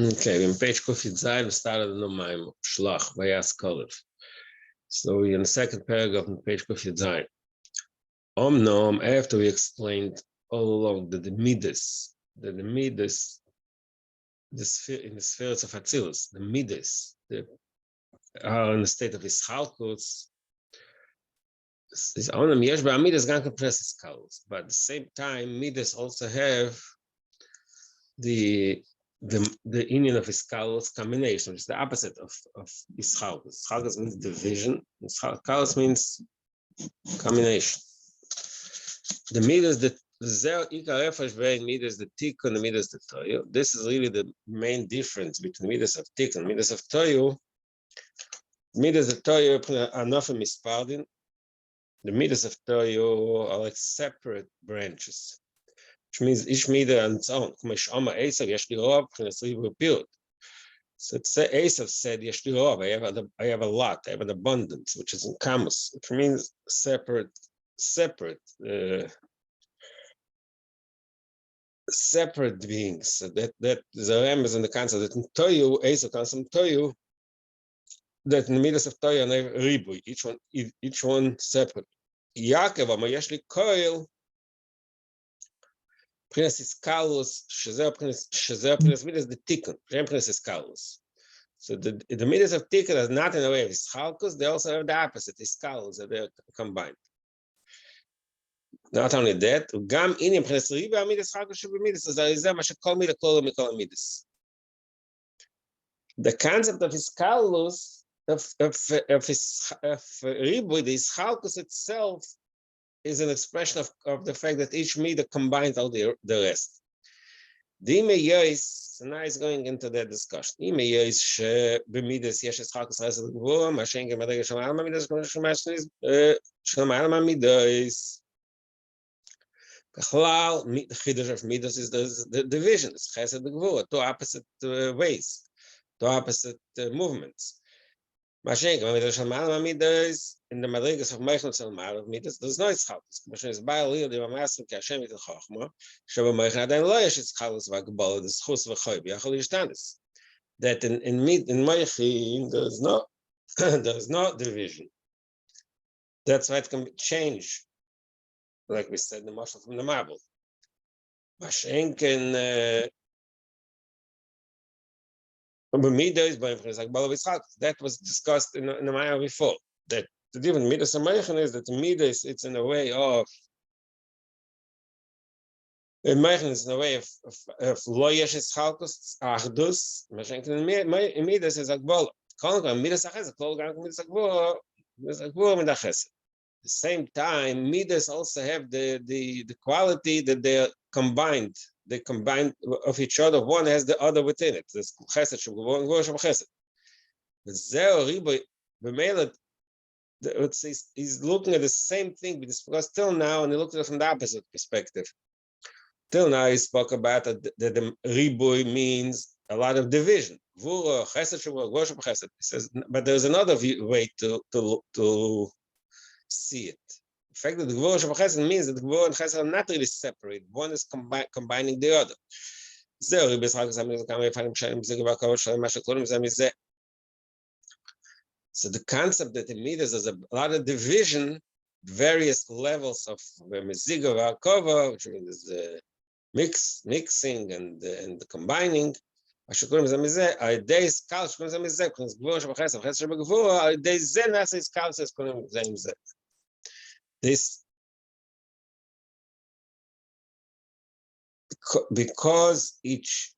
Okay, in page Kufid Zayin, we started the Nomaim, Shlach, Vayas Kolev. So we're in the second paragraph on page Kufid Zayin. Nom, after we explained all along that the Midas, in the spheres of Atzilus, the Midas, are in the state of Ischalkus. Onam Yesh Midas Gan compresses Kalus, but at the same time, Midas also have the union of Ischalus combination, which is the opposite of Ischalus. Ischalus means division. Ischalus means combination. The Midas, the Zer Ikar Efesh Vein Midas, the Tikkun, the Midas, the Toyu. This is really the main difference between Midas of Tikkun and Midas of Toyu. Midas of Toyu are nothing mispardin. The Midas of Toyu are like separate branches, which means each midah on its own. So it's Esav said, I have a lot, I have an abundance, which is in Kamus, which means separate beings. So that Zarem is in the concept that in Toyu, Esav comes from Toyu, that in the Midas of Toyu are Ribui, each one separate. Yaakov, Amayashli Koil, Prince Iskalus, Shazer Prince Midas, the Tikkun, Prince Iskalus. So the Midas of Tikkun is not in a way of Ischalkus, they also have the opposite, Iskalus, that they're combined. Not only that, Gam Inim Prince Riba Midas Chalkus should be Midas, as Arizah Mashakol Midah Kol Mikol Midas. The concept of Iskalus, of Ribu, the Ischalkus itself, is an expression of the fact that each midah combines all the rest. The Yois, now is going into that discussion. The Yois, b'midas yesh eschalkus chesed gvura, mashen gemadrega shalom alma midas shalom alma midas. Bechlal, the chiddush of midas is the division. It's chesed gvura, two opposite ways, two opposite movements. Mashen gemadrega shalom alma midas. In the madrigas of Meichel Tzalmar of Midas, there's no Ischalus. Commission is by Leo, the Master Kashem with the Chachma, Shabbat Meichel, then Loyesh Ischalus, Vagabal, the Schus Vachoy, Yachol Yishtanis. That in Meichel, there's no division. That's why it can change, like we said, the marshal from the marble. Mashenken, that was discussed in the Maya before. That the different midas and meichen is that the midas it's in a way of meichen is in a way of lo yesh ischalkus achdus. Mashenken midas is akbol. Kol midas achesed. Kol midas akbol. Midas akbol midas achesed. At the same time, midas also have the quality that they're combined. They combine of each other. One has the other within it. There's chesed shebgvor and gvor shebchesed. But zeo riboy b'meilat. He's looking at the same thing because till now, and he looked at it from the opposite perspective. Till now, he spoke about that the riboy means a lot of division. He says, but there's another way to see it. The fact that the gvur shebchesed means that the gvur and chesed are not really separate. One is combining the other. So the concept that in midas there's a lot of division, various levels of meziga v'akova, which means the mixing and the combining. This because each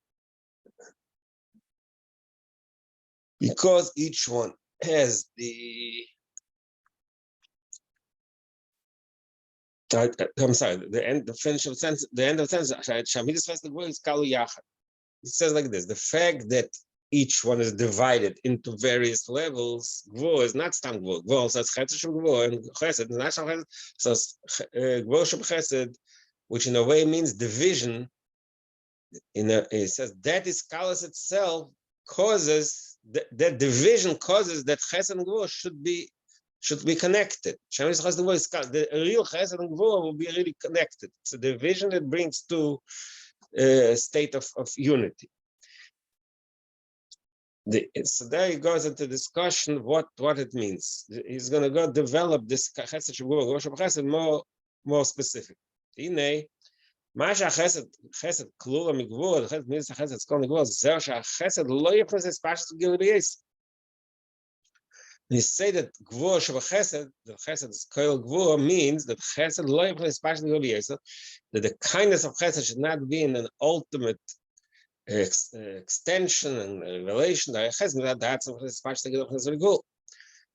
one has I'm sorry, the end of the sentence, is kalu yachad. It says like this: the fact that each one is divided into various levels, gvur is not stam gvur. Gvur says chesed shem gvur and chesed, not stam chesed. So gvur shem chesed, which in a way means division. It says that is kalas itself causes that division causes that chesed and gvur should be connected. The real chesed and gvur will be really connected. It's a division that brings to a state of unity. So there he goes into discussion what it means. He's going to go develop this chesed more specific. מה שהחסד כלול המגבור, החסד מידס החסד סקול מגבור, זהו שהחסד לא יכנס לספשת גיל בייס. When you say that gvur shebachesed, the chesed is koil gvur, means that chesed lo yivchel especially gvur b'yesod, that the kindness of chesed should not be in an ultimate extension and relation. That chesed that's especially gvur,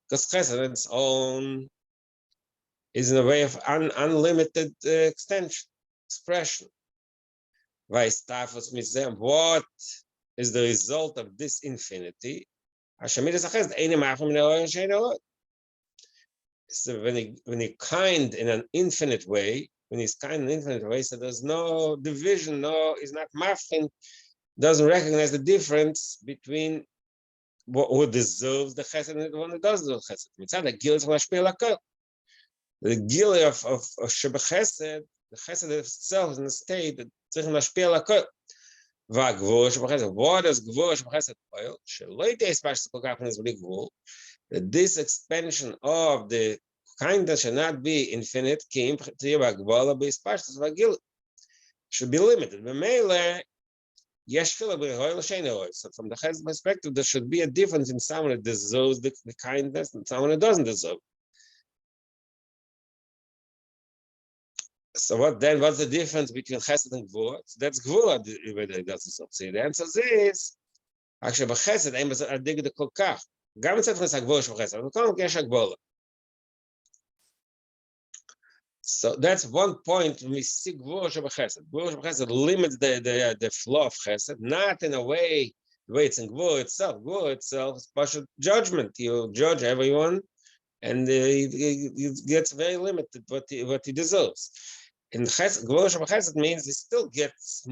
because chesed on its own is in a way of unlimited expression. What is the result of this infinity? So when you're kind in an infinite way, so there's no division, is not mafkin, doesn't recognize the difference between who deserves the chesed and the one who doesn't deserve chesed. The gil of shebechesed, the chesed itself is in a state that tzrich mashpil lakol. What does gvur shebechesed oil? That this expansion of the kindness should not be infinite, should be limited. So from the chesed perspective, there should be a difference in someone that deserves the kindness and someone that doesn't deserve. So what's the difference between chesed and gvur? So that's gvur. So the answer is, actually, b'chesed ain't adig the kolkach. Gam tzad chesed gvur shebchesed. We can't get gvur. So that's one point when we see gvur shebchesed. Gvur shebchesed limits the flow of chesed, not in a way the way it's in gvur itself. Gvur itself is partial judgment. You judge everyone, and he gets very limited what he deserves. In chesed, gvur shebchesed means he still gets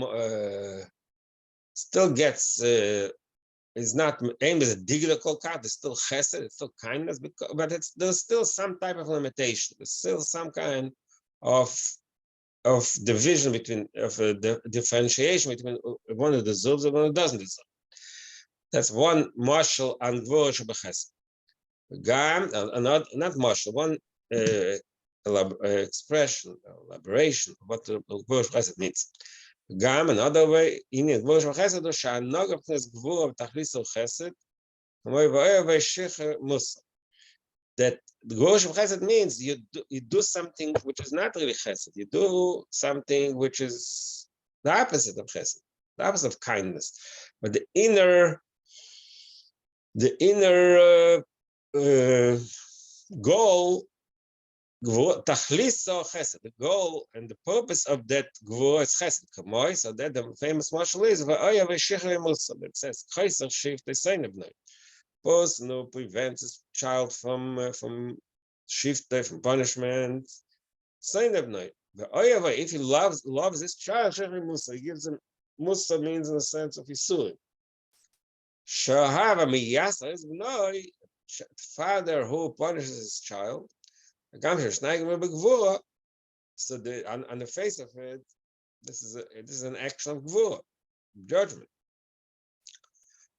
is not aimed as a digla kolkat. It's still chesed, it's still kindness, but there's still some type of limitation. There's still some kind of division between the differentiation between one who deserves and one who doesn't deserve. That's one marshal on gvur shebchesed. Gam, not marshal, one elaboration of what the gvur shebchesed means. Gam, another way, in gvur shebchesed, she'anog of gvur of tachlis chesed, that the gvur shebchesed means you do something which is not really chesed. You do something which is the opposite of chesed, the opposite of kindness. But the inner goal, the goal and the purpose of that gvur is chesed. So that the famous marshal is that says chayser shift the sign of night. Person who prevents his child from shifte, from punishment. Sign of night. If he loves his child, he gives him musa means in the sense of isur. Shahava miyasa is father who punishes his child. So on the face of it, this is an action of gvur, judgment.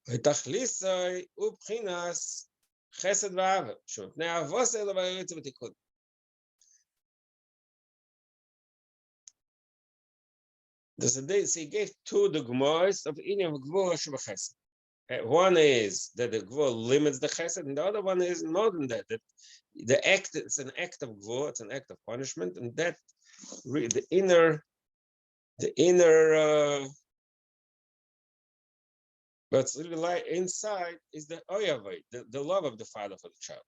So he gave two dogmas of inyan of gvur shebachesed. One is that the gvur limits the chesed, and the other one is more than that. That the act, it's an act of gvur, it's an act of punishment, and that the inner, what's really like inside is the oyavay, the love of the father for the child.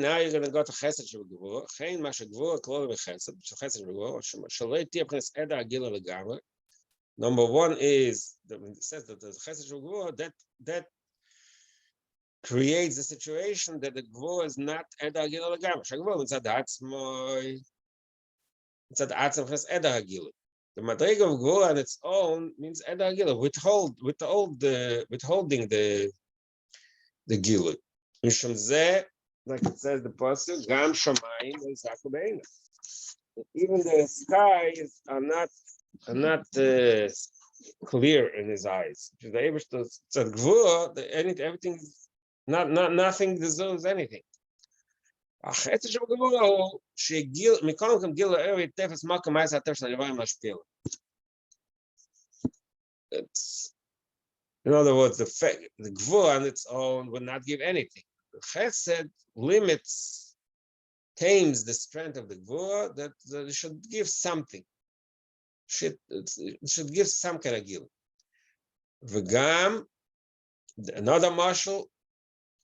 Now you're going to go to chesed shebegvur. Masha gvur klol bechesed. Chesed shebegvur. Shalei tiapnes eda agila legamer. Number one is that when it says that there's chesed shebegvur, that creates a situation that the gvur is not eda agila legamer. Shagvur mitzad atzmoi, mitzad atzm ches eda agila. The madrig of gvur on its own means eda agila, withholding the gilu. Mishum zeh, like it says the pasuk, gam shamayim v'yisaku be'eina. Even the skies are not clear in his eyes. The Eibishter said Gvura, everything is nothing deserves anything. החצי של גבורה הוא שגיל, מכל מקום גיל הערי תפס מקום מייס התר של הלביים משפיל. In other words, the gvura on its own would not give anything. The chesed limits, tames the strength of the gvura that it should give something. It should give some kind of gil. וגם, another marshal,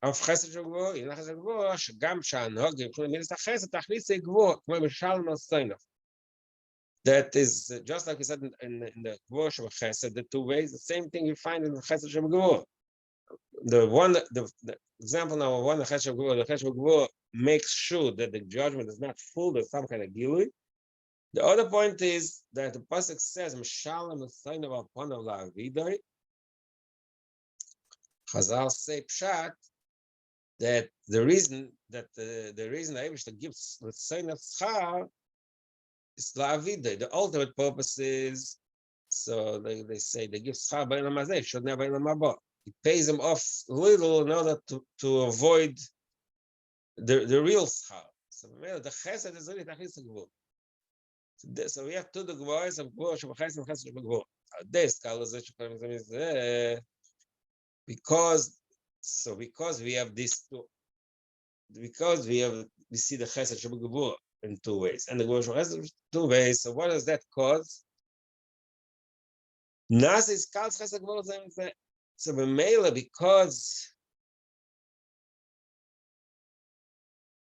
auf חסד של גבורה, in חסד של גבורה, שגם שהנהוג יוכלו למידס החסד, תכניס לגבורה, כמו משל נוסיינו. That is, just like we said in the גבורה של חסד, the two ways, the same thing you find in the חסד של גבורה. The example number one, the חסד של גבורה makes sure that the judgment is not full of some kind of gilui. The other point is that the pasuk says, משל נוסיינו upon of la'avidai. Chazal say pshat, that the reason the Eibishter gives the sign of schar is la'avidai. The ultimate purpose is, so they say they give schar b'elam hazeh, should never b'elam haba. He pays them off little in order to avoid the real schar. So the chesed is really tachlis gvur. So we have two the gvuras of gvur shebachesed and chesed shebegvur. This colors because we have these two, because we see the chesed shebegvur in two ways, and the gvur shebachesed two ways. So what does that cause? Nas is called chesed gvur. So b'meila,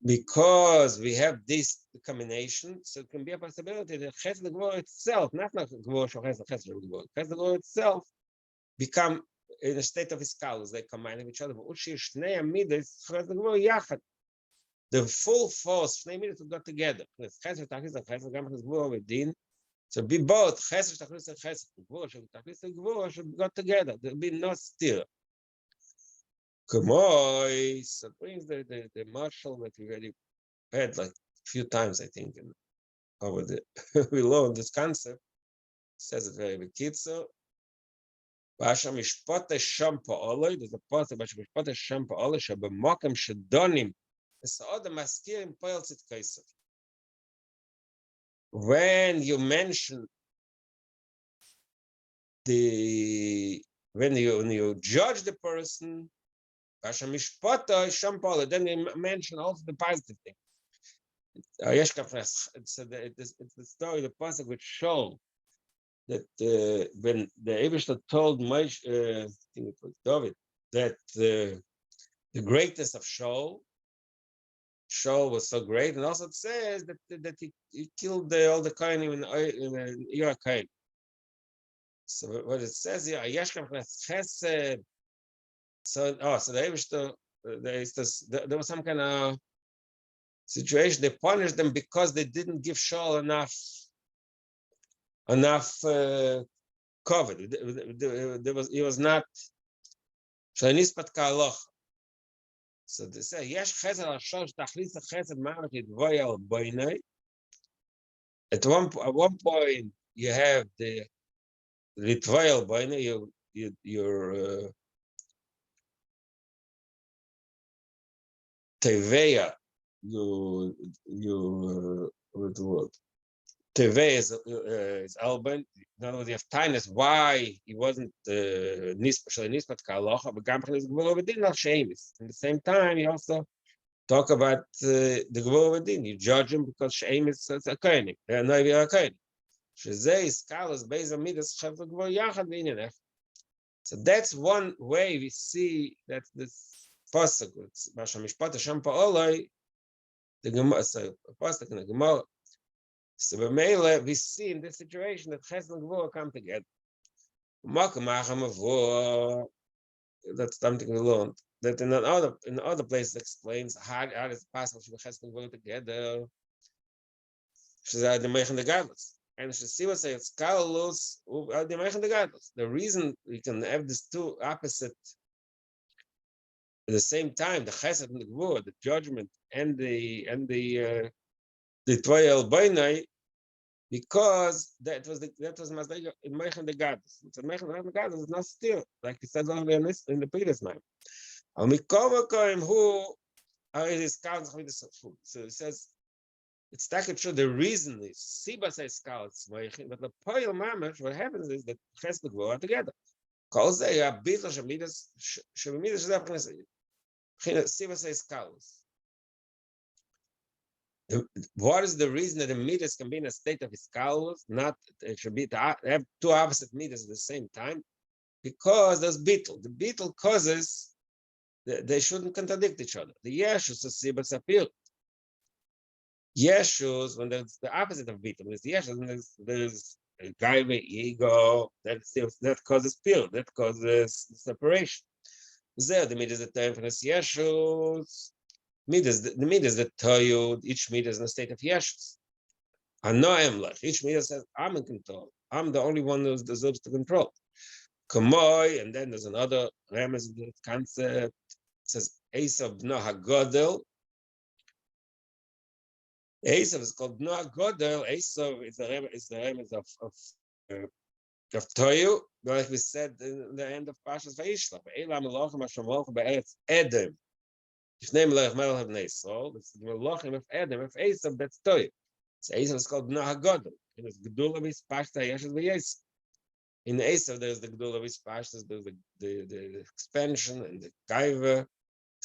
because we have this combination, so it can be a possibility that chesed gvur itself, not gvur shebachesed chesed gvur itself, become in a state of iskallus. They combine with each other. The full force, shnei midas will go together. So be both chesed tachlis and chesed gvur should go together. There will be no steer. Kamoi, so brings the marshal that we already had like a few times, I think, over the we learned this concept. It says it very bekitzer. Basha mishpate sham pa'oloi, there's a part of Basha mishpate sham pa'oloi, shebemokem shedonim, esa'odem maskirim poel tzidkeisav. When you mention when you judge the person, Basha mishpate sham pa'oloi, then you mention also the positive thing. It's the story, the pasuk which shows that when the Eibishter told Moshe, I think it was David, that the greatness of Shaul was so great, and also it says that he killed all the Kohanim in Ira Kohen. So what it says here, Chesed. So the Eibishter, there was some kind of situation. They punished them because they didn't give Shaul enough cover. He was not shaynispat ka'aloch. So they say yesh chesed al shor tachlis chesed ma'amach yitvoyel boinei. At one point you have the yitvoyel boinei, your teveya, your what the word? Teve is Alban. In other words, you have tinus why he wasn't nispat ka'alocha, but gam chalitz gvur v'din al she'emis. At the same time, you also talk about the gvur v'din. You judge him because she'emis is a kohenim. They are not even a kohenim. Shezeh is kalas beis amidas chav gvur yachad v'inyanech. So that's one way we see that this pasuk, Basha mishpat Hashem pa'oloi, the Gemara, so pasuk in the Gemara. So b'meila, we see in this situation that chesed and gvura come together. That's something we learned. That in other places explains how is it possible for chesed and gvura together. She's at the meich and the gadlus, and she see what says kalus the meich and the gadlus. The reason we can have these two opposite at the same time, the chesed and the gvura, the judgment and the Tvoyel Bainai, because that was Masdega in Meichen the Gadus. So Meichen the Gadus is not still, like he said earlier in the previous time. Who are his scouts with the food. So he says it's not true. The reason is Siba says scouts, but the Poil Mamash, what happens is that Chesed go out together. Calls they are Bitl Shemidas Shemidas Siba says scouts. What is the reason that the midas can be in a state of iskalos? Not it should be to have two opposite midas at the same time, because there's beetle. The beetle causes they shouldn't contradict each other. The yeshus is sibas appeal. Yeshus, when there's the opposite of beetle, there's yeshus, and there's a guy with ego that causes peel, that causes separation. There, the midas the term for this yeshus. The midas that tell you each midas is in a state of yeshus. I know I'm like each midas says I'm in control. I'm the only one who deserves to control. Kamoy, and then there's another Ramaz concept. It says Esav Bno HaGodel. Esav is called Bno HaGodel. Esav is the Ramaz of Toyu, like we said in the end of Pashas Vayishlach. Elam Elohim Hashem Be'eretz Edom. His name Melech Melech Bnei Yisrael. It's the Melachim of Edom. Of Esav, that's Toyu. So Esav is called Bno HaGodel. It is Gedula V'Ispashta Yeshes V'Yesef. In Esav, there's the Gedula V'Ispashta, there's the expansion and the Gaiva.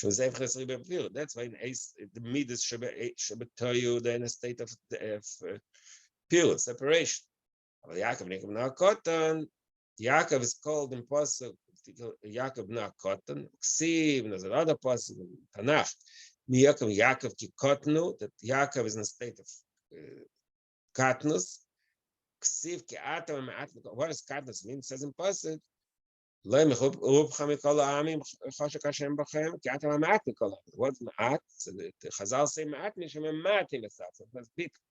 That's why in Esav, the Midas Shebetoyu, they're in a state of pure separation. Yaakov is called in Pasuk Yaakov B'na Kotan. Ksiv, there's another Pasuk in Tanakh. Yaakov ki Kotnu, that Yaakov is in a state of Katnus. Ksiv ki Atam Ma'at. What does Katnus mean? It says in Pasuk, Lo mechub urubcha mikol ha'amim choshek Hashem b'chem ki Atam Ma'at mikol ha'amim. What's Ma'at? So the Chazal say Ma'at mishem Ma'atim esaf. So that's beetle.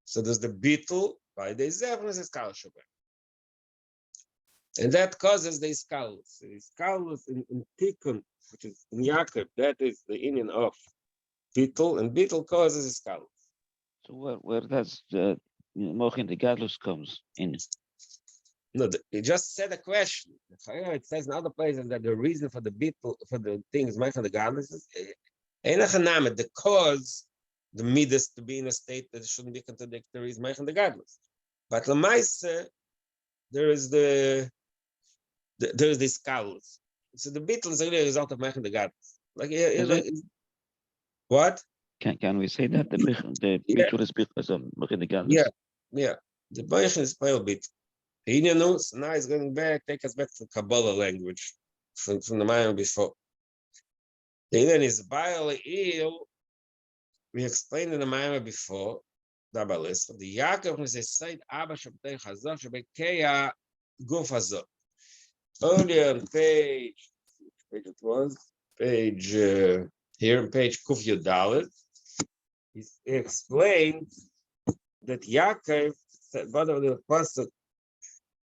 So there's the beetle by the Zevnus is Kal Shabbat. And that causes the Iskalus. The Iskalus in Tikkun, which is in Yaakov, that is the union of beetle, and beetle causes Iskalus. So where does the Mochin the Gadlus comes in? No, it just said a question. It says in other places that the reason for the beetle, for the thing is Mochin the Gadlus is the cause, the midas to be in a state that shouldn't be contradictory is Mochin the Gadlus. But Lamaisa, there is the Iskalus. So the beetle is really a result of Mochin the Gadlus. What? Can we say that the beetle is because of Mochin the Gadlus? Yeah. The Mochin is pale beetle. So now he's going back, take us back to Kabbalah language from the Mayim before. The Indian is Baal. We explained in the Mayim before, the Yaakov is a side Abba Shabbatei Chazor Shabbakeya Guf Hazor. Earlier on page it was, here on page Kuf Yudalet, he explained that Yaakov said, one of the pasuk,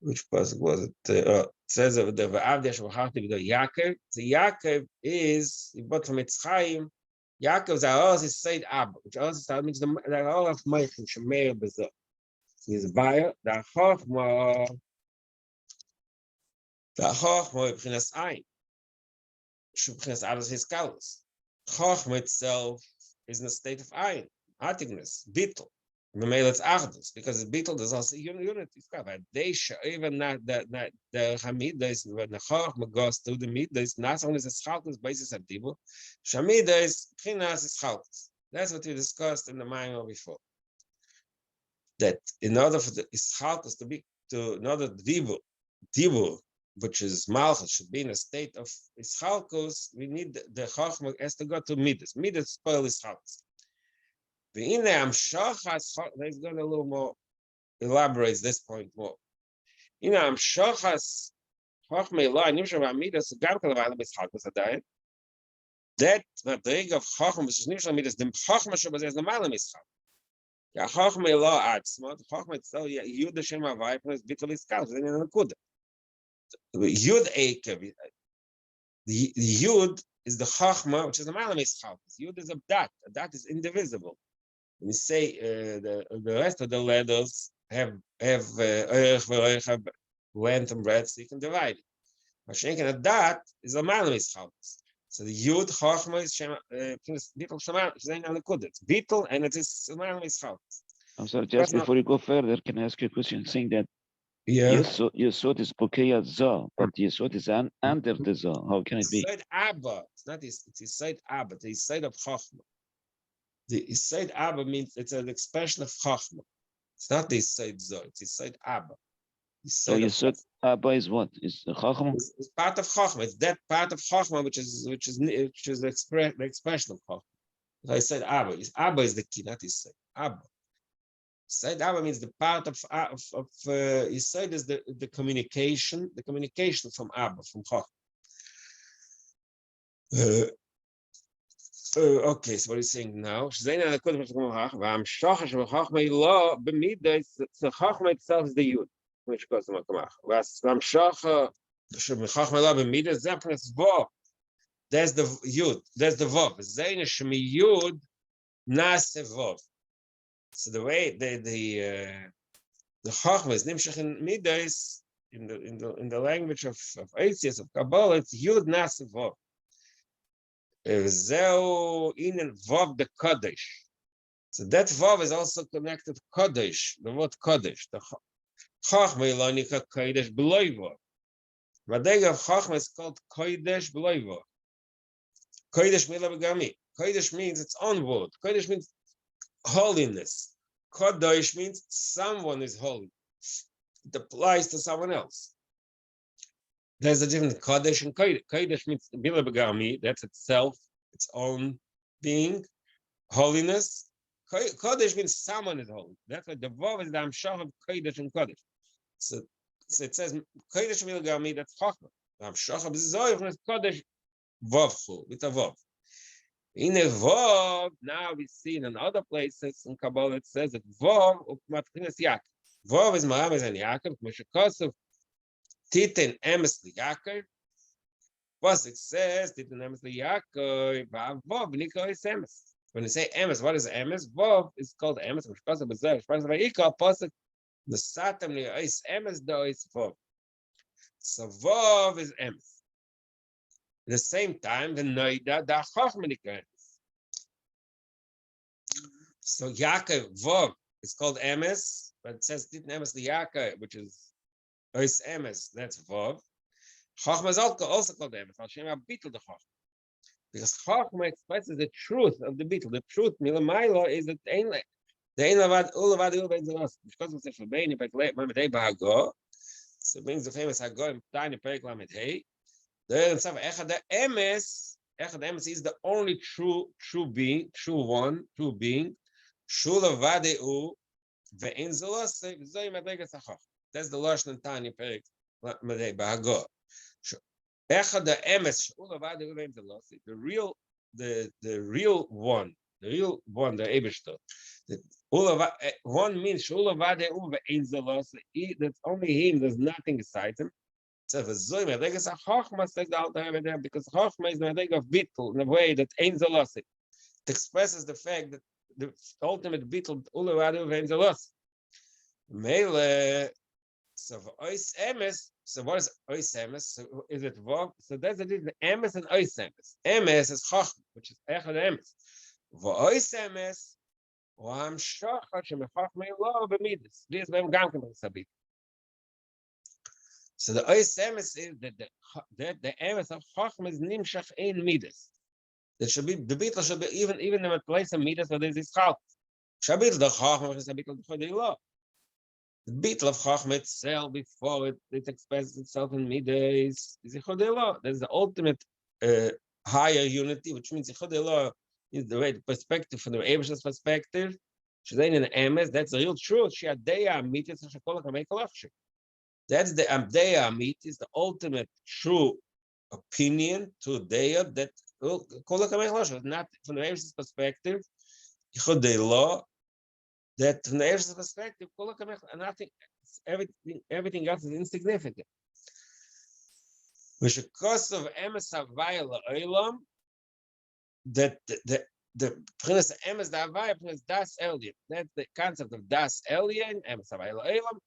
which pasuk was it? It says of the V'avdesh V'chachti V'do Yaakov. So Yaakov is, he bought from Mitzchayim, Yaakov's Aros is Seid Abba, which also means the all of Meichim Shemeir Bezor. He's a buyer, the Chochma B'chinas Ayin. B'chinas Aros his Kalus. Chochma itself is in a state of Ayin, Artigness, Bittul. It's Achdus, because the beetle does also unity. They show even not the Hamidas when the Chochma goes to the Midas, not only the Schalkus basis of Dibur, Shamidas, Chinas is Schalkus. That's what we discussed in the Maimon before. That in order for the Schalkus in order Dibur, which is Malchus, should be in a state of Schalkus, we need the Chochma has to go to Midas. Midas spoil Schalkus. He's going to a little more elaborate this point more. That Madrig of Chacham is Nimshal Midas, the Chachma Shabbat is the Malam Ischal. Ya Chachma Lo Atzmot, Chachma itself, Yud Hashem Havai, plus Bittul Iskal, then in the Kuda. Yud Ekev, the Yud is the Chachma, which is the Malam Ischal. Yud is a dat is indivisible. And you say the rest of the letters have length and breadth, so you can divide it. Mashenken a dot is a man mischalkus. So the Yud Chachma is Bittul Shema Shezayin al Kudet. Bittul and it is a man mischalkus. I'm sorry, just before you go further, can I ask you a question? Saying that Yesod is Pokeya Zah, but Yesod is under the Zah. How can it be? It's Abba. It's not it's Yesod Abba. The Yesod of Chachma. The Yesod Abba means it's an expression of Chachma. It's not the Yesod Zah. It's Yesod Abba. So Yesod Abba is what? Is the Chachma? It's part of Chachma. It's that part of Chachma which is the expression of Chachma. I said Abba. Abba is the key, not Yesod. Abba. Yesod Abba means the part of Yesod is the communication from Abba, from Chachma. Okay, so what is saying now? Chachma itself is the Yud. Which goes to Makamach. There's the Yud, there's the Vav. Zayin Shemi Yud Nase Vav. So the way the Chachma is Nimshach in Midas in the language of Eitzias of Kabbalah, it's Yud Nase Vav. Zeu Inen Vav the Kodesh. So that Vav is also connected to Kodesh, the word Kodesh. The Chachma Ilonika Kodesh B'loivo. Madega of Chachma is called Kodesh B'loivo. Kodesh Mila B'gami. Kodesh means its own word. Kodesh means holiness. Kodesh means someone is holy. It applies to someone else. There's a difference. Kodesh and Kodesh. Kodesh means Mila B'gami. That's itself, its own being, holiness. Kodesh means someone is holy. That's why the Vav is the Amshach of Kodesh and Kodesh. So it says Kodesh Milgami, that's Chachma. The Amshach of Zoyach is Kodesh Vavchu, with a Vav. In a Vav, now we see in other places in Kabbalah it says that Vav Matchinas Yaakov. Vav is Maramis and Yaakov, Meshakosov Titin Emes Yaakov. Plus it says Titin Emes Yaakov, Vav Niko is Emes. When you say emes, what is emes? Vav is called emes. Because of the pasuk, the satam is emes, though it's vav. So vav is emes. At the same time, the noida, the chachmanika. So Yaakov vav is called emes, but it says didn't emes the Yaakov, which is emes. That's vav. Chachma is also called emes. I'll show you bittul the chachma. Because Chachma expresses the truth of the Bittul. The truth, Milamaila, is that the Ein Lavad Ulavad Ulvad Zelos. Because of the Shabbein, Lamed Hey Bahago, so it means the famous Hago in Tiny Perek Lamed Hey. There in Sav Echad Emes is the only true being, true being. Shula Vadeu Ve'in Zelos Zoy Madregas Achach. That's the Lashon in Tiny Perek Lamed Hey Bahago. The real one, the Eibishter. One means that's only him, there's nothing beside him. So because Chachma is the Medeg of Bittul in a way that Ein Zalosi. It expresses the fact that the ultimate Bittul Ulavadu Vein Zalosi. Mele. So ois emes. So what is ois emes? So is it vav? So that's the difference. Emes and ois emes. Emes is chachma, which is echad emes. Ois emes. Oam shachar shemechachma lo b'midas. This is gam sabit. So the ois emes is that the emes of chachma is nimshach ein midas. That should be the bittul should be even in the place of midas where there is chal. Shabit the chachma is a bittul b'chodei lo. The bittul of Chachma itself, before it expresses itself in Midas, is Yichudei Lo. That's the ultimate higher unity, which means Yichudei Lo is the right perspective from the Eibish's perspective. Shezayin in Emes, that's the real truth. Sheadeya Amitis Shekol HaKamei Kolachshik. That's the Amdeya Amitis, the ultimate true opinion to Deya that Kol HaKamei Kolachshik, not from the Eibish's perspective. Yichudei Lo. That from the Eibish's perspective, nothing, everything else is insignificant. Because of emes havaya la'olam, that the the Prince Emes the Havaya, Prince Das Elyon. That's the concept of Das Elyon, Emes Havaya Elam.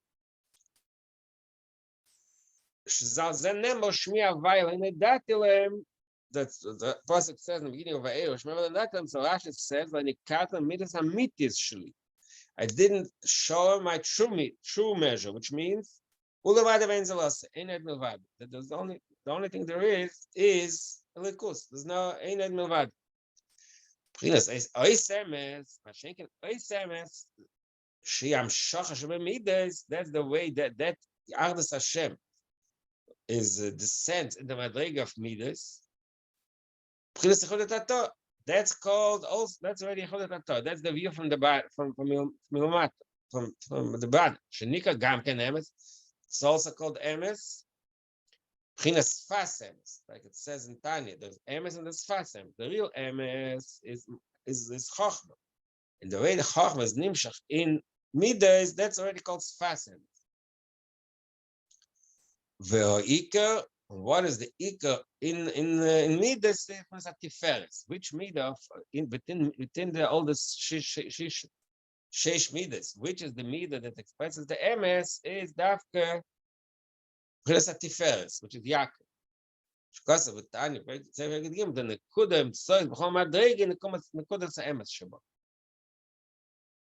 Zazenemo Shmi Havaya Lenedatilem. That's the pasuk says in the beginning of Va'erosh. Remember that? So Rashi says, "Lenikatan midas hamitis shli." I didn't show my true measure, which means ulevada v'enzelas eined milvad. That there's the only thing there is elikus. There's no eined milvad. Prinas oisemes, mashenken oisemes. Shiam shacha shebemidas. That's the way that Ardas Hashem is descent in the madrega of midas. That's called also. That's already Chodet. That's the view from the bad from the bad. Shenika Gam Ken Emes. It's also called Emes. Chinas Fas Emes, like it says in Tanya. There's Emes and there's Fas Emes. The real Emes is Chochma. And the way the Chochma is Nimshach in Midas, that's already called Fas Emes. Ve'o'ika. What is the Ika in Midas? Tiferes. Which Midah within the oldest Sheish Midas? Which is the Midah that expresses the Emes? Is Dafka Tiferes, which is Yaakov. Because of Tanya, the Nekuda Tzoyis B'chol Madregi Nekuda Emes Shabbat.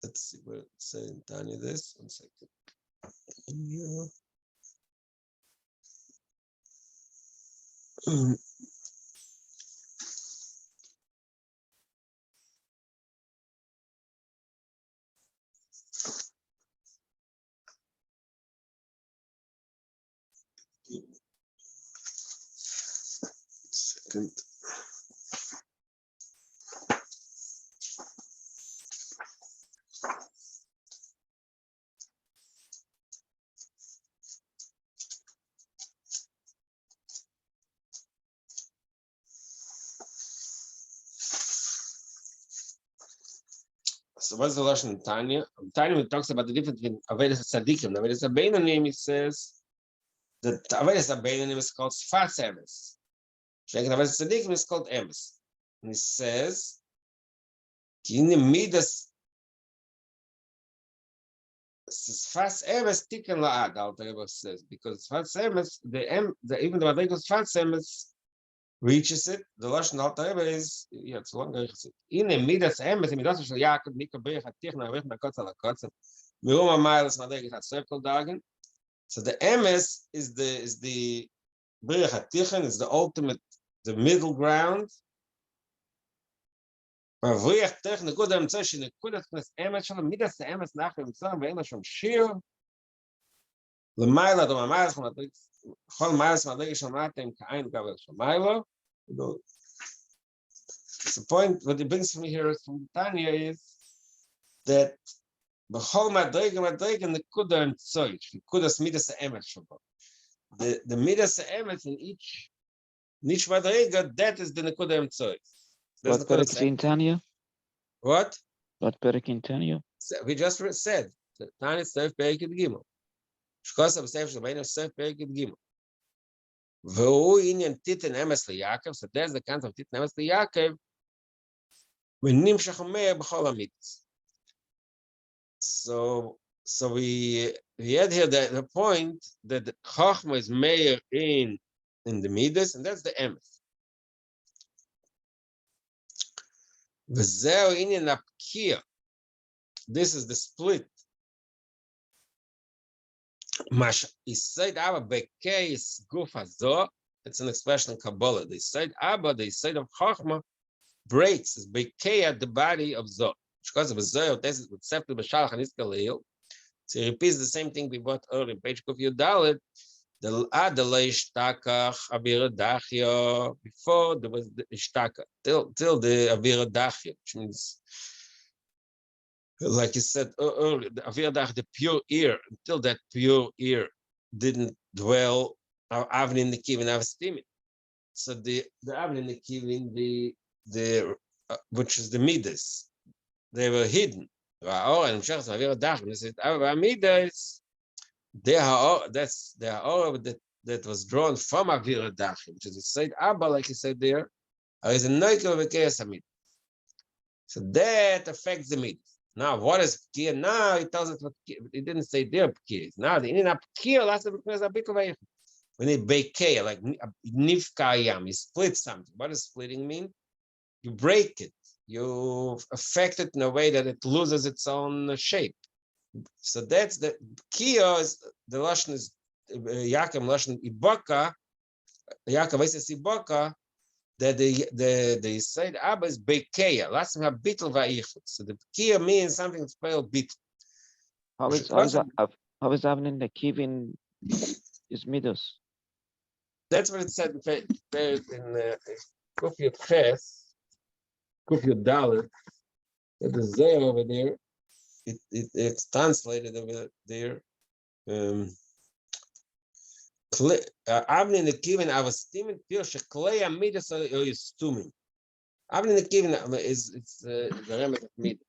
Let's see where it says in Tanya this. 1 second. Second. So what's the lesson in Tanya? Tanya talks about the difference between Avedas and Tzadikim. Avedas Abeinanim, he says that Avedas Abeinanim is called Sfas Emes. Avedas Tzadikim is called Emes. And he says, in the Midas Sfas Emes Tiken La'ad, Alter Rebbe says, because Sfas Emes, even the Madrigal Sfas Emes reaches it. The Lashon Alter Rebbe is, it's longer. In the Midas Emes, in Midas Shel Yaakov, Nika Berich HaTichna, Avich Nakotz Al HaKotz, Miruma Miles Madrigal HaCircle Dagen. So the Emes is the Berich HaTichna, is the ultimate, the middle ground. Avich Tech Nekuda Emtzeh Shenekuda Knes Emes Shalom Midas Emes Nachem Emtzeh Ve'ena Shom Shiur L'Mayla Do Miles Madrigal Chol Miles Madrigal Shamatem Ka'ain Gavel Shamayla. The point what it brings me here from Tanya is that the whole Madrigal and the Kuda and Tzoy, the Kudas Midas Emes Shabbat. The Midas Emes in each Madrigal, that is the Nekuda and Tzoy. What perek is in Tanya? What? What perek in Tanya? We just said Tanya Seif Perek Gimel. Shkosa b'Seif Shabbeinu Seif Perek Gimel. V'hu inyan Titin Emes LeYaakov. So there's the concept of Titin Emes LeYaakov. V'nimshach Meir b'chol hamitzvos. So we had here the point that the Chachma is Meir in the Midas, and that's the Emes. V'zeu inyan Apkia. This is the split. Mash Isaid Abba Bekeis Guf Hazo. It's an expression in Kabbalah. The Isaid Abba, the Isaid of Chachma, breaks is Bekei at the body of Zo. Because of Zo, this is with Septu B'Shalach and Iskalil. So he repeats the same thing we brought earlier in page Kuf Yudalet. The Adalei Ishtakach Avira Dachya. Before there was the Ishtaka till the Avira Dachya, which means, like you said earlier, the Avira Dachya, the pure ear. Until that pure ear didn't dwell Avni in the Kivin Avstimin. So the Avni in the Kivin, the which is the Midas, they were hidden. And that's the Ha'or that was drawn from Avira Dachim, which is the Said Abba, like he said there, is a Noikel V'Keres Hamid. So that affects the midas. Now, what is pkir? Now he tells us what he didn't say there pkir. Now the inner pkir last a bit of a when they bake like nifkayam, you split something. What does splitting mean? You break it. You affect it in a way that it loses its own shape. So that's the pkir. Is the lashon is Yaakov lashon ibaka. Yaakov says ibaka. That the side Abba is bekeya. Last time have bitl va'ichut. So the bekeya means something that's spelled bitl. How is Avnin the Kivin is midos? That's what it said in Kufyut Ches, Kufyut Daly. That is there over there. It's translated over there. Avnin the Kivin avastimim pir shekleya midas is tumim. Avnin the Kivin is the remedy of midas.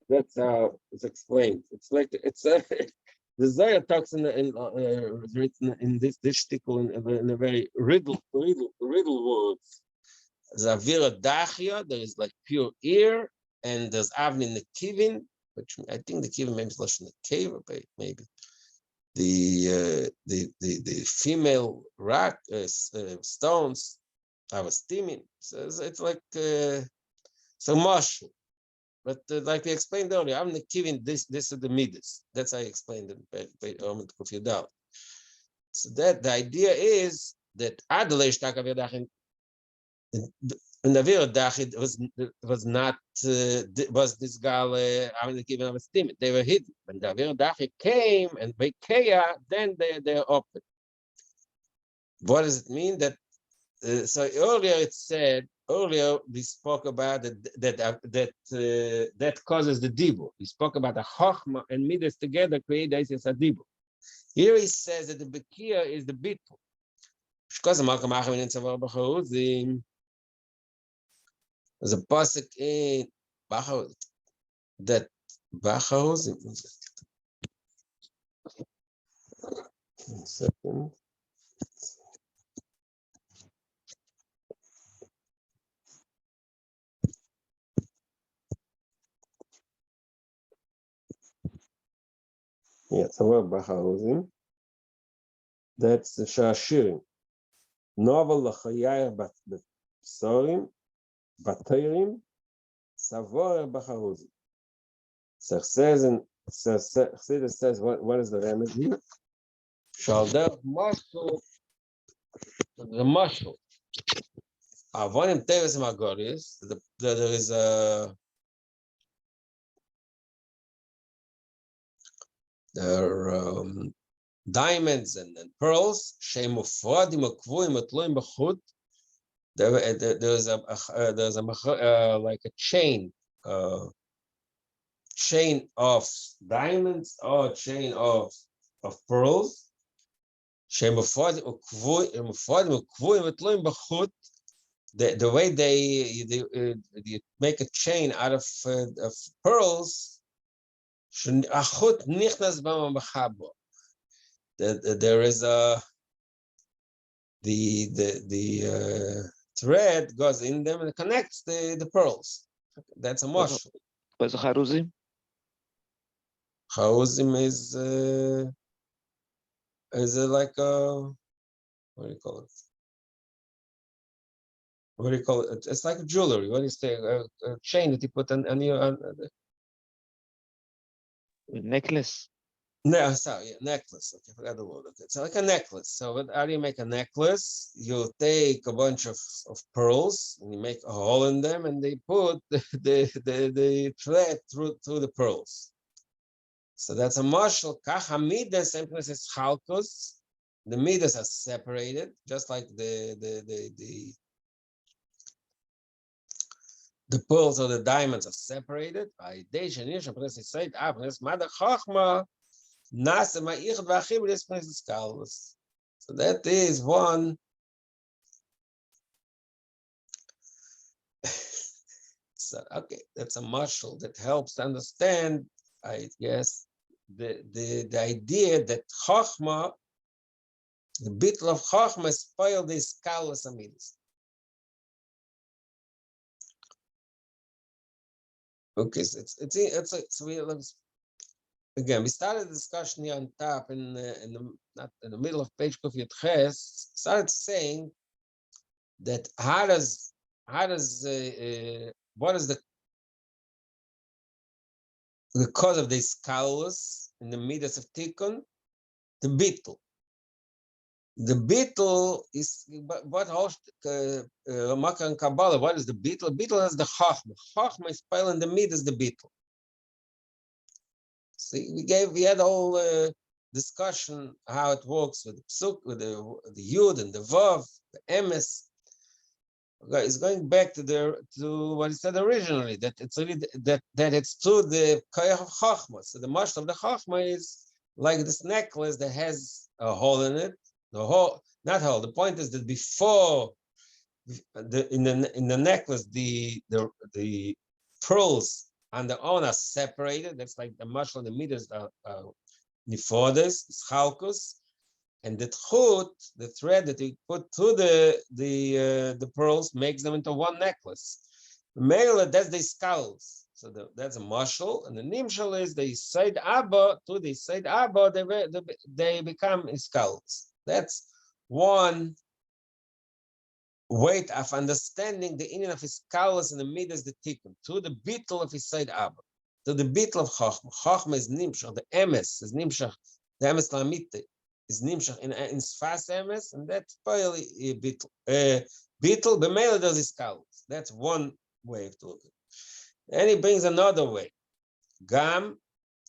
That's how it's explained. It's like the Zohar talks written in this shtickle in a very riddle words. Zavira dachia, there is like pure ear, and there's avnin nekivin, which I think the kivin maybe is less than the cave, maybe the female rock stones have a steaming. So it's like so martial. But like we explained earlier, I'm giving this is the midas. That's how I explained it by Kufyudal. So that the idea is that Adalei Shtaka Verdachin in the Verdachin was not was this gal I'm giving them a steam. They were hidden. When the Verdachin came and Bekeya, then they're open. What does it mean? That so earlier it said. Earlier, we spoke about that causes the dibur. We spoke about the chokhmah and midas together create the essence of dibur. Here he says that the bekia is the bittul. There's a pasuk in Bachar that Bachar. One second. Yeah, so we're Bachar. That's the shiur. Novel l'chayayir b'sorim b'teirim savor b'charuzim. So it says what is the remedy? Shalder muscle, the muscle. Avonim teves magoris. There is a diamonds and pearls. Shemufadim ukvuim utluim b'chut. There's a like a chain of diamonds or chain of pearls. Shemufadim ukvuim utluim b'chut. The way they make a chain out of pearls. There is the thread goes in them and connects the pearls. That's a mashal. What's a charuzim? Charuzim is like a what do you call it? What do you call it? It's like a jewelry. What do you say? A chain that you put on your necklace. No, sorry, yeah, necklace. Okay, I forgot the word. Okay, so like a necklace. So how do you make a necklace? You take a bunch of pearls and you make a hole in them, and they put the thread through the pearls. So that's a mashal. Kacha midas, same place as chalkos. The midas are separated, just like the pearls or the diamonds are separated. So that is one. So okay, that's a mashal that helps to understand, I guess, the idea that chokhmah, the bittul of chokhmah, spoil these kalas amidas. Okay, so so again, we started the discussion here on top in the middle of page Kufiyat Ches. Started saying that how does what is the cause of this chaos in the midas of Tikkun? The beetle. The beetle is what host Makar and Kabbalah. What is the beetle? The beetle is the Chachma. Chachma is pile in the midas the beetle. See, we had a whole discussion how it works with the psuk, with the yud and the vav, the emes. Okay, it's going back to what he said originally, that it's really that it's to the koyach of chachma. So the mashal of the chachma is like this necklace that has a hole in it. The hole, not hole. The point is that before in the necklace, the pearls on their own are separated. That's like the mashal and the meters are nifodes, chalkus, and the tchut, the thread that you put through the pearls, makes them into one necklace. Mele, that's the skulls. So that's a mashal, and the nimshal is the side abba to the side abba. They become skulls. That's one way of understanding the Indian of his kalas and the midas the tikkun to the beetle of his side abba, to the beetle of chachma. Chachma is nimshach. The emes is nimshach. The emes lamite is nimshach in sfas emes, and that's probably a beetle. Beetle b'meila does his kalas. That's one way of looking. And he brings another way. Gam,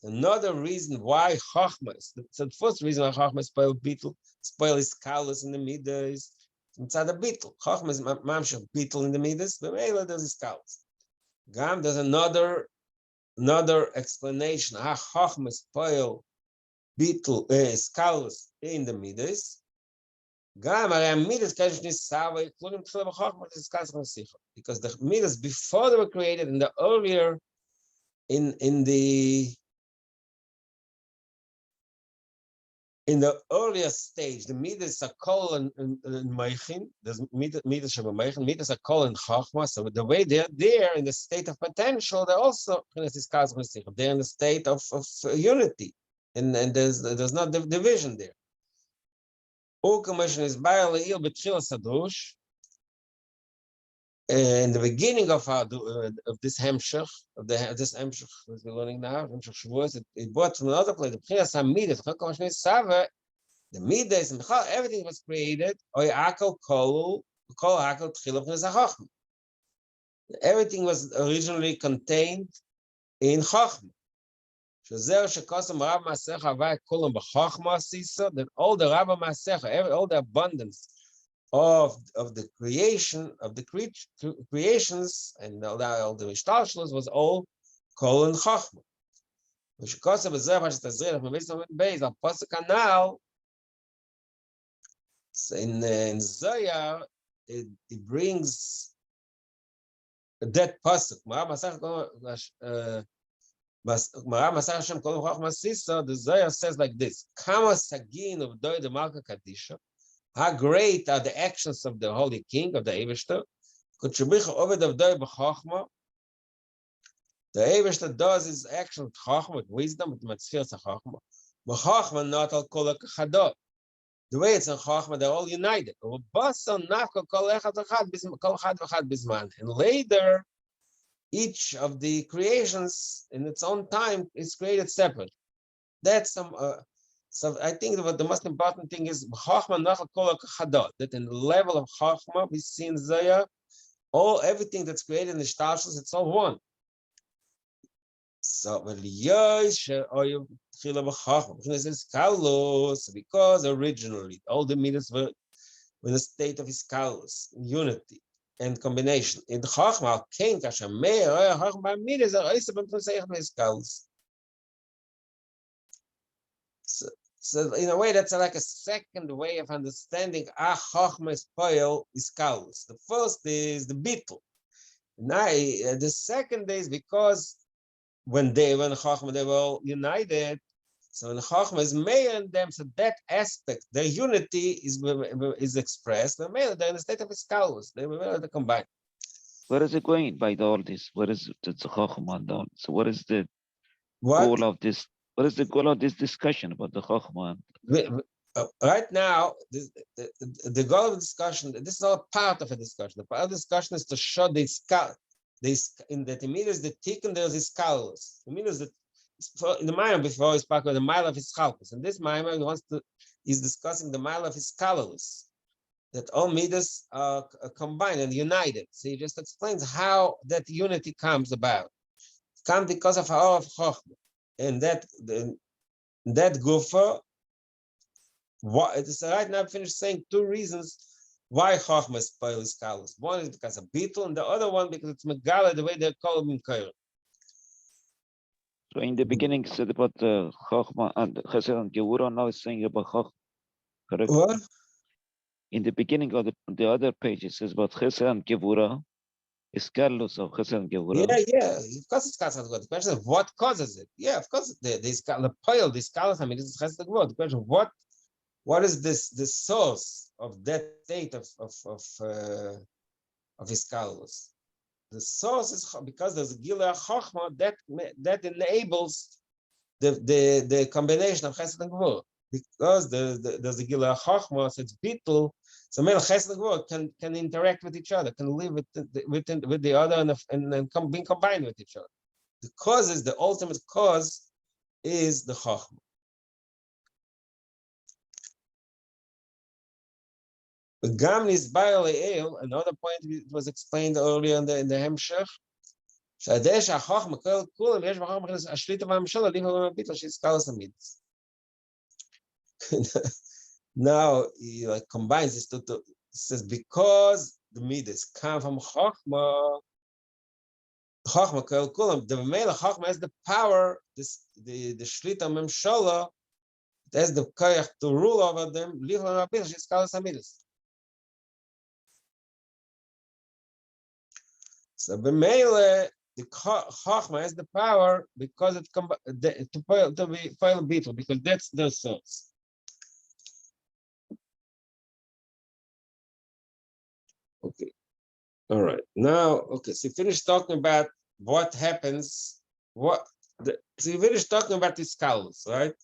another reason why chachma is. So the first reason why chachma is spoil beetle, spoil his kalas in the midas. Inside the beetle, chachma is mamshach beetle in the midas. B'meila does his kalas. Gam, there's another explanation. How chachma spoil beetle kalas in the midas. Gam, midas because the midas before they were created in the earlier in the earlier stage, the midas are kol and meichin. There's midas sheba meichin. Midas are kol and chachma. So the way they're there in the state of potential, they're also they're in the state of unity, and there's not division there. Is in the beginning of this hemshach, this hemshach that we're learning now, hemshach shavuos, it brought from another place. The midas and everything was created. Everything was originally contained in chachma. That all the Rabba Masecha, all the abundance of the creation of the creations and all the mishtalshalos was all kol and chachma. In Zohar, it brings that pasuk. The Zohar says like this: Kama sagin of Doi the Malka Kadisha. How great are the actions of the Holy King, of the Eiveshter? The Eiveshter does his action with Chachma, with wisdom, with Matzchias Chachma. Chachma not al kol chadot. The way it's in Chachma, they're all united. And later, each of the creations in its own time is created separate. That's some. So I think that the most important thing is that in the level of Chachma, we see in Zohar, everything that's created in the Shtalshus, it's all one. So because originally all the midas were in a state of iskalos, unity and combination. In Chachma, Kain Kashameh, Chachma midas are also iskalos. So in a way, that's like a second way of understanding Chachma is poil iskalos. The first is the beetle. Now the second is because when Chachma they were all united, so when Chachma is made in them, so that aspect, their unity is expressed. They're in the state of iskalos. They were combined. Where is it going by all this? Where is the Chokhmah and all? So what is the What? goal of this? What is the goal of this discussion about the Chokhmah? Right now, the goal of the discussion, this is all part of a discussion. The part of the discussion is to show in that Emidas, the tikkun, there's his scholars. Emidas, in the Maimer before, he spoke about the mile of his chalkus. And this Maimer he's discussing the mile of his scholars, that all Midas are combined and united. So he just explains how that unity comes about. It comes because of our of Chochmah. And that Gufa, it is right now finished saying two reasons why Chochmah is spoil his scholars. One is because of Beetle, and the other one because it's Megala, the way they call him in Kairo. So in the beginning, said about the Chokhmah and Chesed and Gevura. Now it's saying about Chokhmah. Correct? What? In the beginning of the other page, it says about Chesed and Gevura. Is Carlos of Chesed and Gevura. Yeah. Of course it's Chesed and Gevura. The question is, what causes it? Yeah, of course, the pile, the scholars, I mean, this is Chesed and Gevura. The question is, what is the source of that state of his scholars? The source is because there's a Gila Chochmah that enables the combination of Chesed and Gevura. Because there's a Gila Chochmah, so it's Bittul. So male Chesed and Gevura can interact with each other, can live with the other, and being combined with each other. The ultimate cause is the Chochmah. Gam Nisbayer Le'el, another point it was explained earlier in the Hemshech. שהדשא החוכמה כולם יש בחוכמה השליטה והממשלה ליבו ביטל שהזכר המידס. Now he combines this to says because the midas come from Chochmah kulam, the male Chochmah has the power, the Shlita Memshala, it has the koyach to rule over them. So b'meile the Chochmah has the power because it to be file beetle, because that's their source. Okay. All right. Now, okay. So you finish talking about what happens. So you finish talking about these scholars, right?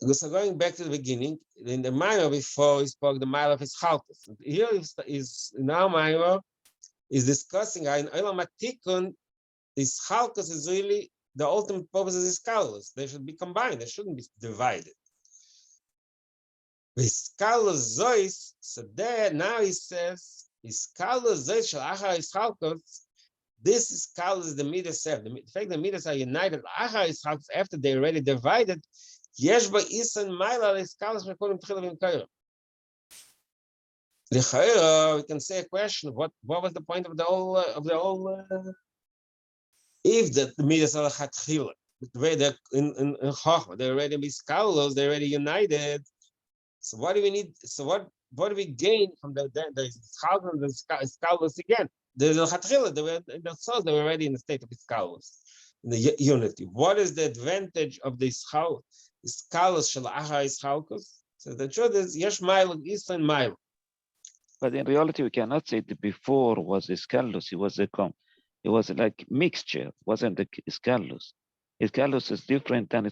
So going back to the beginning, in the Maimer before he spoke the mile of his chalkus. Here is now Maimer is discussing in Olam HaTikun, this chalkus is really the ultimate purpose of these scholars. They should be combined. They shouldn't be divided. So there now he says, this is the midas. The fact the midas are united after they already divided. We can say a question: what was the point of the whole if the midas are chatchila, the way they're in Chochmah, they already be scholars, they already united. So what do we need? So what do we gain from the scholars again? There's a chatchila. They were already in the state of scholars, in the unity. What is the advantage of the scholars shalachar ischalkus? So the truth is yesh mile is and mile. But in reality, we cannot say that before was Ischalus. It was like mixture. Wasn't the Ischalus? Ischalus is different than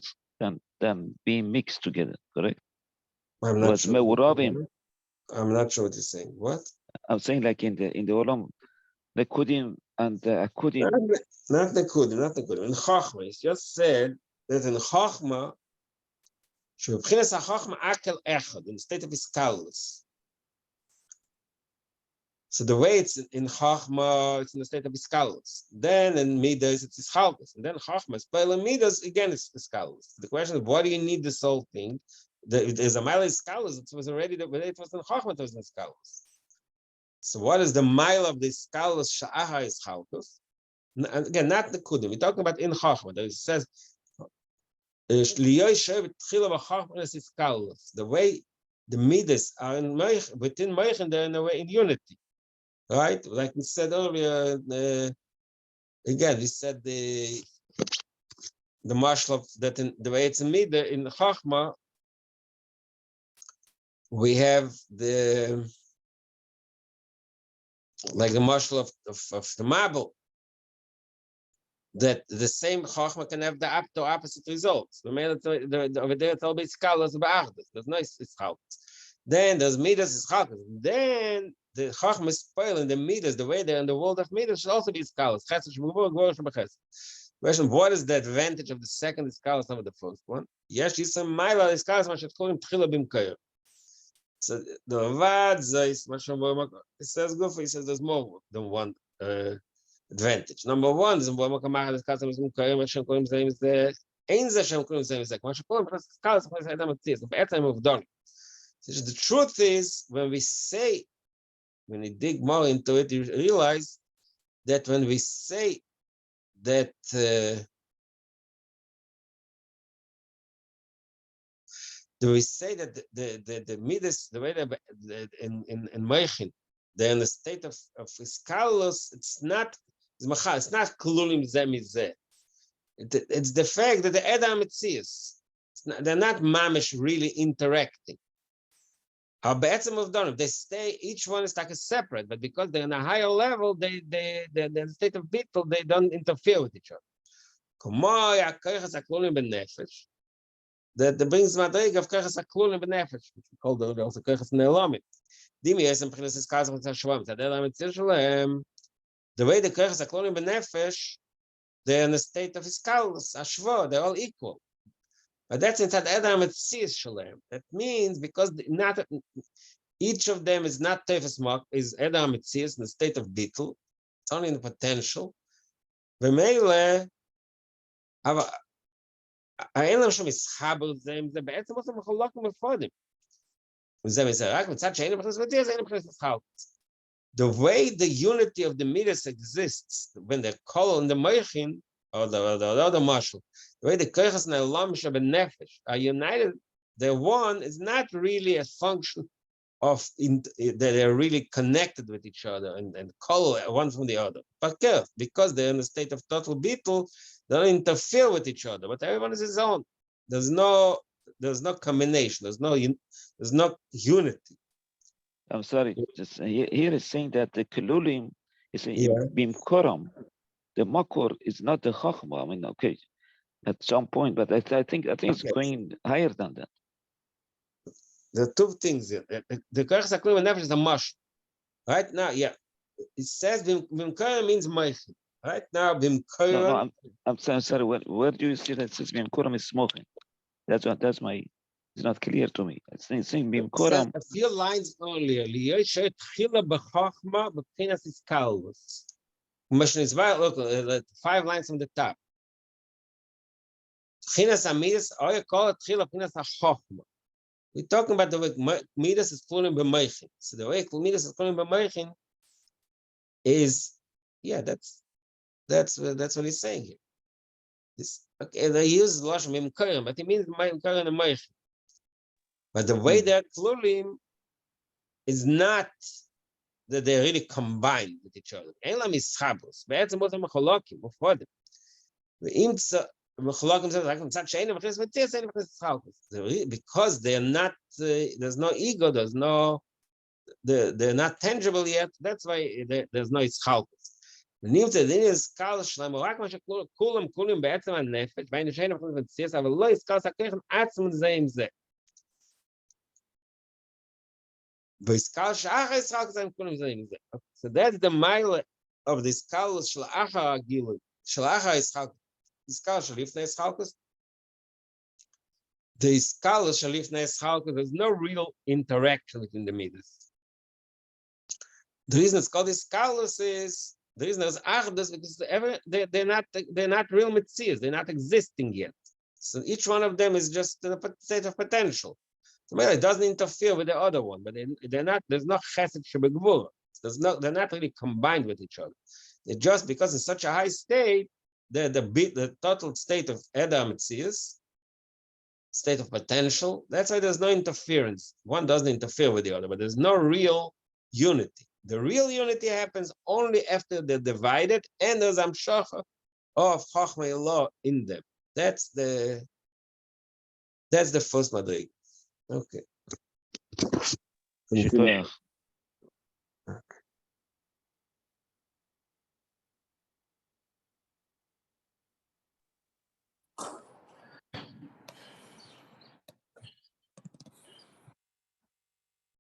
being mixed together. Correct? I'm not sure. I'm not sure what you're saying. What? I'm saying like in the Olam, the Kudim and the Akudim. Not the Kudim. In Chochmah, it's just said that in Chochmah, in the state of Ischalus. So the way it's in Chochmah, it's in the state of Ischalus. Then in Midas, it's Ischalus. And then Chochmah, Spell Midas, again, it's Ischalus. The question is, why do you need this whole thing? There's a mile Ischalus, it was already, when it was in Chochmah, it was in Ischalus. So what is the mile of the Ischalus, Sha'aha Ischalus? Again, not the Kudim. We're talking about in Chochmah. It says, the way the Midas are within Moich, they're in a way in unity. Right, like we said earlier. Again, we said the marshal of that in the way it's in Midah in Chachma. We have the like the marshal of the marble, that the same chokhmah can have the opposite results. The over there it's all bit scholars about there's no ischalus. Then there's midas ischalus. Then the chokhmah is spoiling the midas, the way they're in the world of midas should also be scholars. Question: what is the advantage of the second ischalus over the first one? Yes, you some mila ischalus. Man should call him tchila bimkoyer. So the R'Dovid says, it says good for he says there's more than one advantage. Number one is when we come out of this custom is the the truth is when we say, when you dig more into it, you realize that when we say that we say that the midas, the way in Meichin, they're in the state of iskalus, it's not klulim zemizeh. It's the fact that the Edam Metzius, they're not mamish really interacting. How be'etzem of Donim, they stay, each one is like a separate, but because they're on a higher level, they're in the state of bittul, they don't interfere with each other. That brings madrig of kachas aklulim benefesh, which we call also kachas ne'elamit. Dimi esem pchinas iskaz with hashvam. That elamit tzishalem. The way the kachas aklulim benefesh, they're in the state of iskalus ashva. They're all equal. But that's inside elamit tzis shalem. That means because not each of them is not tefes mak, is elamit tzis in the state of bittul. It's only in the potential. V'meile האין להם שום מסחבר זה בעצם עושה מחולקים בפודים. וזה רק מצד שאין לבחנס ותהיה, זה אין לבחנס מסחר. The way the unity of the midas exists, when they're called in the Meichin, or the marshal, the way the Keichas and the Elam Shabenefesh are united, the one is not really a function of that they're really connected with each other and call one from the other. But because they're in a state of total bittul, they don't interfere with each other, but everyone is his own. There's no combination. There's no unity. I'm sorry. Just here is saying that the kelulim is bimkoram. The makor is not the chachma. I mean, okay, at some point, but I think it's going higher than that. There are two things here. The kachas aklulim nefesh is a mash. Right now, it says bimkoram means meichin. Right now, bimkoram. No, I'm sorry. Where do you see that it says bimkoram is smoking? That's my. It's not clear to me. It's saying bimkoram. A few lines earlier. Liyosh tchila b'chachma b'pchinas iskalus. Look, 5 lines from the top. Tchinas amidas, or you call it tchila b'pchinas hachachma. We're talking about the way midas is klulim b'meichin. So the way midas is klulim b'meichin is, that's what he's saying here. They use lashon b'mkoram, but it means b'mkoram and meichin. But the way they're klulim is not that they're really combined with each other. Elam is chabos. Be'etzem both mecholokim ufodim. Because they're not, there's no ego, they're not tangible yet. That's why there's no ischalkus. So that's the mile of the skalus shla'acha gilu. Shla'acha is skalus shalifnei ischalkus. The skalus shalifnei ischalkus, there's no real interaction between the midas. The reason it's called skalus is the reason there's achdus because they're not real mitzias. They're not existing yet. So each one of them is just in a state of potential. So it doesn't interfere with the other one, but they're not. There's no chesed shebegvura. They're not really combined with each other. They're just because in such a high state, the total state of Edam Metzius, state of potential. That's why there's no interference. One doesn't interfere with the other, but there's no real unity. The real unity happens only after they're divided and there's amshacha of chachma Elah in them. That's the first madrig. Okay.